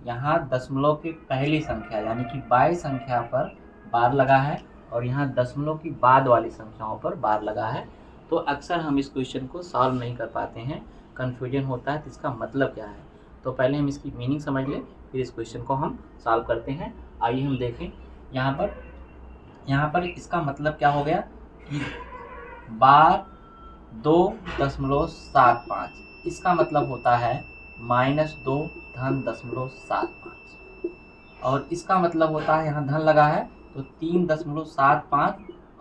यहाँ दशमलव की पहली संख्या यानी कि बाई संख्या पर बार लगा है और यहाँ दशमलव की बाद वाली संख्याओं पर बार लगा है। तो अक्सर हम इस क्वेश्चन को सॉल्व नहीं कर पाते हैं, कन्फ्यूजन होता है तो इसका मतलब क्या है। तो पहले हम इसकी मीनिंग समझ लें, फिर इस क्वेश्चन को हम सॉल्व करते हैं। आइए हम देखें यहाँ पर इसका मतलब क्या हो गया कि 2.75, इसका मतलब होता है -2 धन 0.75 और इसका मतलब होता है यहाँ धन लगा है तो 3.75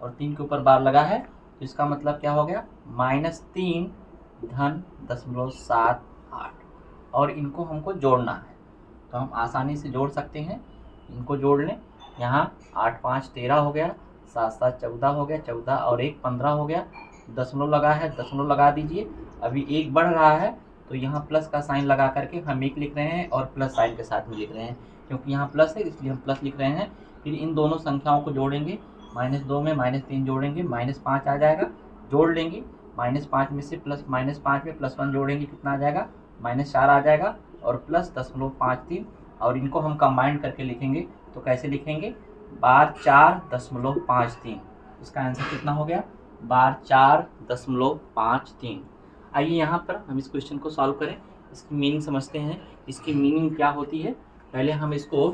और 3 के ऊपर बार लगा है तो इसका मतलब क्या हो गया -3 धन 0.78 और इनको हमको जोड़ना है। तो हम आसानी से जोड़ सकते हैं, इनको जोड़ लें। यहाँ 8 5 13 हो गया, 7 7 14 हो गया, 14 और 1 15 हो गया। दशमलव लगा है, दशमलव लगा दीजिए। अभी 1 बढ़ रहा है तो यहाँ प्लस का साइन लगा करके हम 1 लिख रहे हैं और प्लस साइन के साथ में लिख रहे हैं, क्योंकि यहाँ प्लस है इसलिए हम प्लस लिख रहे हैं। फिर इन दोनों संख्याओं को जोड़ेंगे, -2 में -3 जोड़ेंगे, -5 आ जाएगा, जोड़ लेंगे। -5 में से -5 में +1 जोड़ेंगे, कितना आ जाएगा -4 आ जाएगा और प्लस 0.53 और इनको हम कंबाइन करके लिखेंगे तो कैसे लिखेंगे 4.53। इसका आंसर कितना हो गया 4.53। आइए यहाँ पर हम इस क्वेश्चन को सॉल्व करें, इसकी मीनिंग समझते हैं। इसकी मीनिंग क्या होती है पहले हम इसको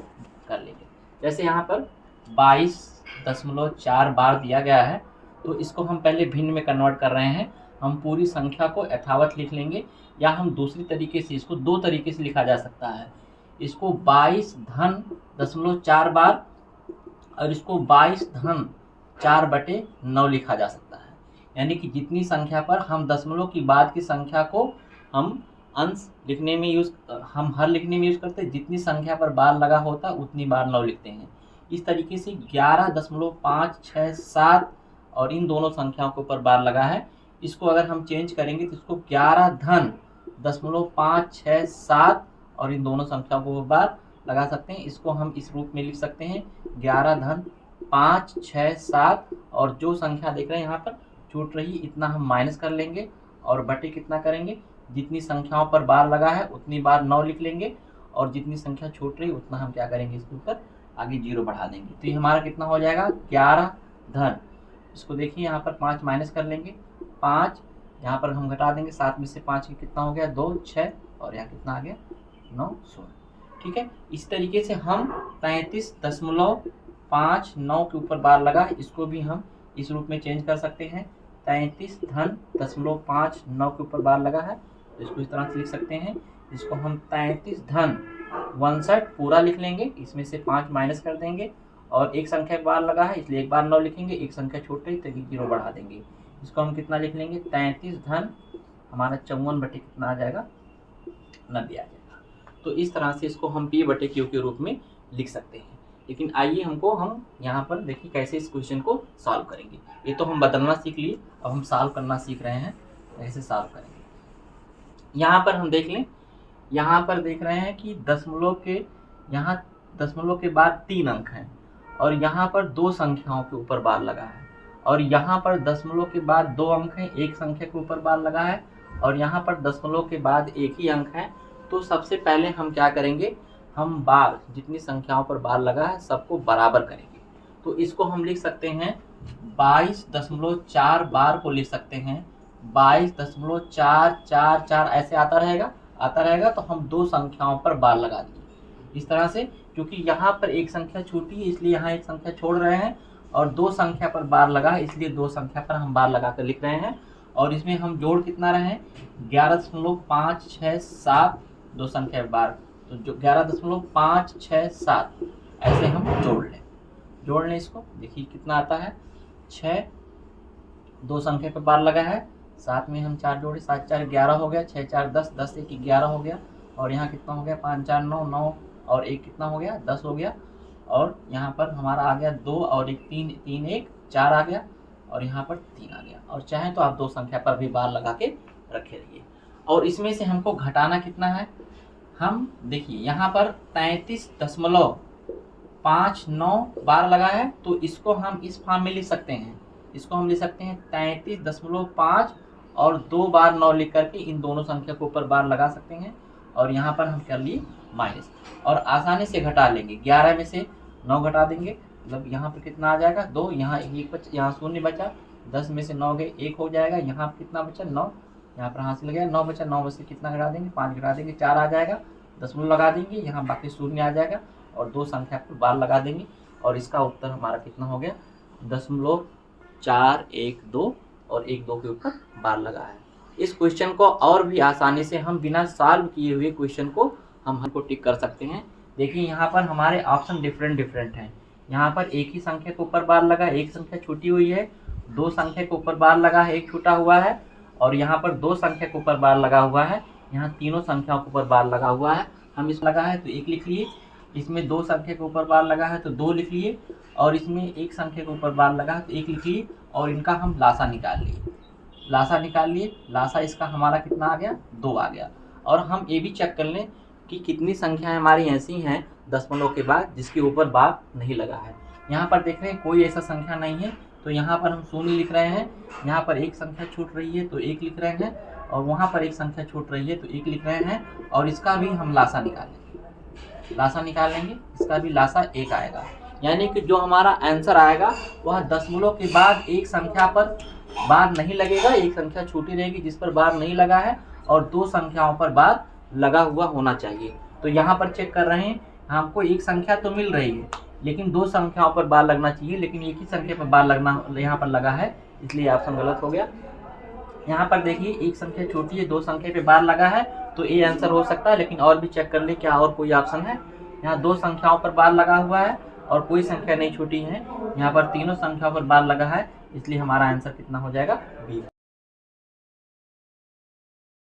कर लेंगे। जैसे यहाँ पर 22.4 बार दिया गया है तो इसको हम पहले भिन्न में कन्वर्ट कर रहे हैं। हम पूरी संख्या को यथावत लिख लेंगे या हम दूसरी तरीके से, इसको 2 तरीके से लिखा जा सकता है। इसको 22 धन 0.4 बार और इसको 22 धन 4/9 लिखा जा सकता है। यानी कि जितनी संख्या पर हम दशमलव की बाद की संख्या को हम अंश लिखने में हम हर लिखने में यूज़ करते हैं, जितनी संख्या पर बार लगा होता है उतनी बार 9 लिखते हैं। इस तरीके से 11.567 और इन दोनों संख्याओं के ऊपर बार लगा है। इसको अगर हम चेंज करेंगे तो इसको 11 धन 0.567 और इन दोनों संख्याओं को बार लगा सकते हैं। इसको हम इस रूप में लिख सकते हैं 11 धन 567 और जो संख्या देख रहे हैं यहाँ पर छूट रही इतना हम माइनस कर लेंगे और बटे कितना करेंगे, जितनी संख्याओं पर बार लगा है उतनी बार 9 लिख लेंगे और जितनी संख्या छूट रही उतना हम क्या करेंगे इसके ऊपर आगे 0 बढ़ा देंगे। तो ये हमारा कितना हो जाएगा 11 धन, इसको देखिए यहाँ पर 5 माइनस कर लेंगे, 5 यहाँ पर हम घटा देंगे, 7 में से 5 कितना हो गया 2 6 और यहाँ कितना आ गया 9 16। ठीक है, इस तरीके से हम 33.59 के ऊपर बार लगा, इसको भी हम इस रूप में चेंज कर सकते हैं। 33 धन 0.59 के ऊपर बार लगा है तो इसको इस तरह से लिख सकते हैं। इसको हम 33 धन 59 पूरा लिख लेंगे, इसमें से 5 माइनस कर देंगे और एक संख्या बार लगा है इसलिए एक बार 9 लिखेंगे, एक संख्या छोड़ रही तो 0 बढ़ा देंगे। इसको हम कितना लिख लेंगे 33 धन हमारा 54 कितना आ जाएगा 90 आ जाएगा। तो इस तरह से इसको हम P/Q के रूप में लिख सकते हैं। लेकिन आइए हम यहाँ पर देखिए कैसे इस क्वेश्चन को सॉल्व करेंगे। ये तो हम बदलना सीख लिए, अब हम सॉल्व करना सीख रहे हैं, कैसे सॉल्व करेंगे। यहाँ पर हम देख लें, यहाँ पर देख रहे हैं कि दशमलव के बाद 3 अंक हैं और यहाँ पर 2 संख्याओं के ऊपर बार लगा है और यहाँ पर दशमलव के बाद 2 अंक हैं, एक संख्या के ऊपर बार लगा है और यहाँ पर दशमलव के बाद एक ही अंक है। तो सबसे पहले हम क्या करेंगे, हम बार जितनी संख्याओं पर बार लगा है सबको बराबर करेंगे। तो इसको हम लिख सकते हैं 22.4 बार को लिख सकते हैं 22.444 ऐसे आता रहेगा तो हम 2 संख्याओं पर बार लगा दिए इस तरह से, क्योंकि यहाँ पर एक संख्या छूटी है इसलिए यहाँ एक संख्या छोड़ रहे हैं और 2 संख्या पर बार लगा है इसलिए 2 संख्या पर हम बार लगा कर लिख रहे हैं। और इसमें हम जोड़ कितना रहे हैं 11.567 2 संख्या बार, तो जो 11.567 ऐसे हम जोड़ लें इसको, देखिए कितना आता है 6, 2 संख्या पर बार लगा है, साथ में हम 4 जोड़े, 7 4 11 हो गया, 6 4 10, 10 1 11 हो गया और यहाँ कितना हो गया 5 4 9 9 और 1 कितना हो गया 10 हो गया और यहाँ पर हमारा आ गया 2 और 1 3 3 1 4 आ गया और यहाँ पर 3 आ गया। और चाहे तो आप 2 संख्या पर भी बार लगा के रखे रहिए। और इसमें से हमको घटाना कितना है, हम देखिए यहाँ पर 33.59 बार लगा है तो इसको हम इस फॉर्म में लिख सकते हैं, इसको हम लिख सकते हैं 33.5 और 2 बार 9 लिख करके इन दोनों संख्या के ऊपर बार लगा सकते हैं। और यहाँ पर हम कर लिए माइनस, और आसानी से घटा लेंगे। 11 में से 9 घटा देंगे, मतलब यहाँ पर कितना आ जाएगा 2, यहाँ 1 बचा, यहाँ 0 बचा, 10 में से 9 गए 1 हो जाएगा, यहाँ पर कितना बचा 9, यहाँ पर हासिल गया 9 बचा, 9 में से कितना घटा देंगे 5 घटा देंगे 4 आ जाएगा, दशमलव लगा देंगे, यहाँ बाकी 0 आ जाएगा और 2 संख्या पर बार लगा देंगे और इसका उत्तर हमारा कितना हो गया 0.412 और 1 2 के ऊपर बार लगा है। इस क्वेश्चन को और भी आसानी से हम बिना सॉल्व किए हुए क्वेश्चन को हमको टिक कर सकते हैं। देखिए यहाँ पर हमारे ऑप्शन डिफरेंट हैं। यहाँ पर एक ही संख्या के ऊपर बार लगा, एक संख्या छूटी हुई है, 2 संख्या के ऊपर बार लगा है, एक छूटा हुआ है, और यहाँ पर 2 संख्या के ऊपर बार लगा हुआ है, यहाँ तीनों संख्याओं के ऊपर बार लगा हुआ है। हम इस लगा है तो 1 लिख लिए, इसमें 2 संख्या के ऊपर बार लगा है तो 2 लिख लिए, और इसमें 1 संख्या के ऊपर बार लगा है तो 1 लिख लिए, और इनका हम लासा निकाल लिए। लासा इसका हमारा कितना आ गया 2 आ गया। और हम ये भी चेक कर लें कि कितनी संख्याएं हमारी ऐसी हैं दशमलव के बाद जिसके ऊपर बार नहीं लगा है। यहाँ पर देख रहे हैं कोई ऐसा संख्या नहीं है, तो यहाँ पर हम 0 लिख रहे हैं, यहाँ पर एक संख्या छूट रही है तो 1 लिख रहे हैं, और वहाँ पर एक संख्या छूट रही है तो 1 लिख रहे हैं, और इसका भी हम लासा निकाल लेंगे, इसका भी लासा 1 आएगा। यानी कि जो हमारा आंसर आएगा वह दशमलव के बाद एक संख्या पर बार नहीं लगेगा, एक संख्या छूटी रहेगी जिस पर बार नहीं लगा है, और 2 संख्याओं पर बार लगा हुआ होना चाहिए। तो यहाँ पर चेक कर रहे हैं, हमको एक संख्या तो मिल रही है लेकिन 2 संख्याओं पर बार लगना चाहिए, लेकिन एक ही संख्या पर बार लगना यहाँ पर लगा है, इसलिए ऑप्शन गलत हो गया। यहाँ पर देखिए एक संख्या छोटी है, 2 संख्या पे बार लगा है, तो ये आंसर हो सकता है, लेकिन और भी चेक कर ले क्या और कोई ऑप्शन है। यहाँ 2 संख्याओं पर बार लगा हुआ है और कोई संख्या नहीं छूटी है, यहाँ पर तीनों संख्याओं पर बार लगा है, इसलिए हमारा आंसर कितना हो जाएगा बी।